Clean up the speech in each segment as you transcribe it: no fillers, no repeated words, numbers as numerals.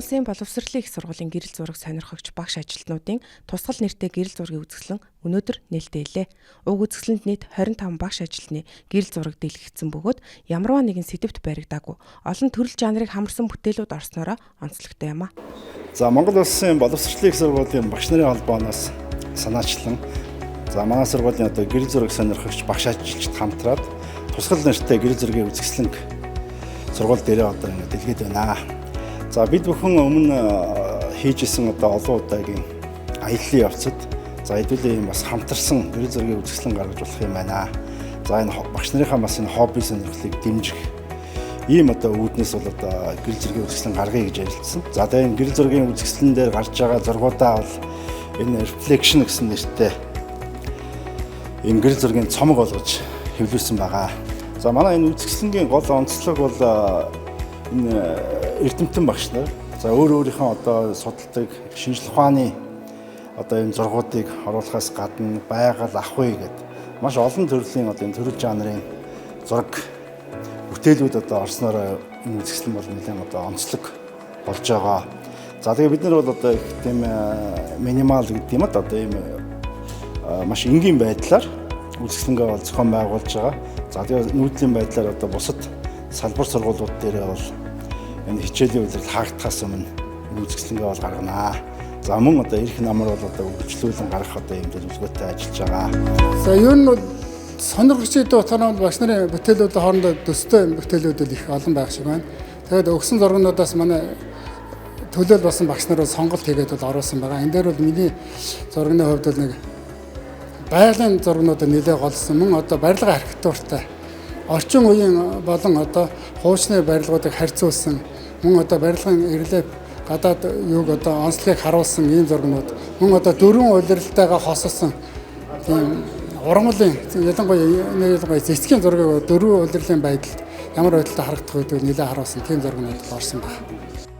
Улсын боловсролын их сургуулийн гэрэл зураг сонирхогч багш ажилтнуудын тусгал нэртэй гэрэл зургийн үзэсгэлэн өнөөдөр нээлттэй. Уг үзэсгэлэнд нийт 25 багш ажилтны гэрэл зураг дэлгэцсэн бөгөөд ямарваа нэгэн сэдвт баригдаагүй олон төрөл жанрыг хамарсан бүтээлүүд орсноороо онцлогтой юм а. За Монгол Улсын боловсролын их сургуулийн багш нарын холбооноос санаачлан манай сургуулийн гэрэл зураг сонирхогч багш ажилчид хамтраад тусгал нэртэй гэрэл зургийн үзэсгэлэнг сургууль дээрээ ингээд дэлгээд байна. За бид бүхэн өмнө хийжсэн олон удаагийн аяллаа явцад хэдүүлээ бас хамтарсан гэрэл зургийн үзэсгэлэн гаргаж болох юм байна. За энэ багш нарынхаа бас энэ хобби сонирхлыг дэмжих ийм үүднээс бол гэрэл зургийн үзэсгэлэн гаргая гэж ярилцсан. За тэгээ энэ гэрэл зургийн үзэсгэлэн дээр гарч байгаа зургуудаа бол энэ reflection гэсэн нэртэй энэ гэрэл зургийн цомог болгож хэвлүүлсэн байгаа. За манай энэ үзэсгэлэнгийн гол онцлог бол энэ эрдэмтэн багш нар за өөрийнхөө судалдаг шинжлэх ухааны энэ зургуудыг оруулахаас гадна байгаль ахуй гэдэг маш олон төрлийн энэ төрөл жанрын зураг бүтээлүүд орсноор энэ үзэсгэлэн бол нэлээд онцлог болж байгаа. За тэгээ бид нар бол их тийм минимал гэдэг юм ийм маш энгийн байдлаар үзэсгэлэнгээ бол зохион байгуулж байгаа. За тэгээ нүүдлийн байдлаар бусад салбар сургуулиуд дээр бол энэ хичээлийн үйлрэл хаагдахаас өмнө энэ үзэсгэлэнгээ бол гарганаа. За мөн ирэх намар бол үргэлжлүүлэн гаргах юм төлөвлөгөөтэй ажиллаж байгаа. За ер нь бол сонирхогчдын утгаараа багш нарын бүтээлүүдийн хоорондоо төстэй бүтээлүүд их олон байх шиг байна. Тэгээд өгсөн зургуудаас манай төлөөл басан багш нар сонголт хийгээд бол оруулсан байгаа. Энэ дээр бол миний зурганы хувьд бол нэг байгалийн зургуудад нэлээд голсон. Мөн барилга архитектуртай орчин үеийн болон хуучны барилгуудыг харьцуулсан мөн барилгын ирлээ гадаад юуг онцлогийг харуулсан ийм зургнууд мөн дөрвөн улиралтайгаа хосолсон тийм урамлын ялангуяа зэцгийн зургийг дөрвөн улирлын байдалд ямар байдалтай харагдах үед нэлээд харуулсан тийм зургнууд орсон байна.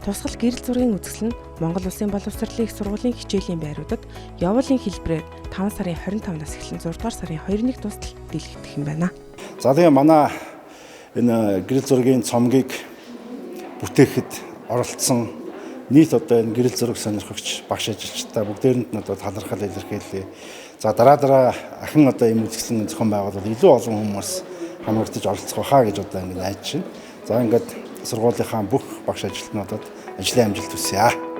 Тусгал гэрэл зургийн үзэсгэлэн Монгол Улсын боловсролын их сургуулийн хичээлийн байруудад явуулын хэлбэрээр 5 сарын 25-наас эхлэн 6 дугаар сарын 2-ны тусдал дэлгэгдэх юм байна. За тэгээ манай энэ гэрэл зургийн цомгийг бүтээхэд оролцсон нийт энэ гэрэл зураг сонирхогч багш ажилчдаа бүгдээрэнд нь талархал илэрхийлье. За дараа ахин ийм үзэсгэлэн зохион байгуулалт илүү олон хүмүүс хамрагдаж оролцох байхаа гэж ингээд найдаж байна. За ингээд сургуулийнхаа бүх багш ажилтнуудад ажлын амжилт хүсье.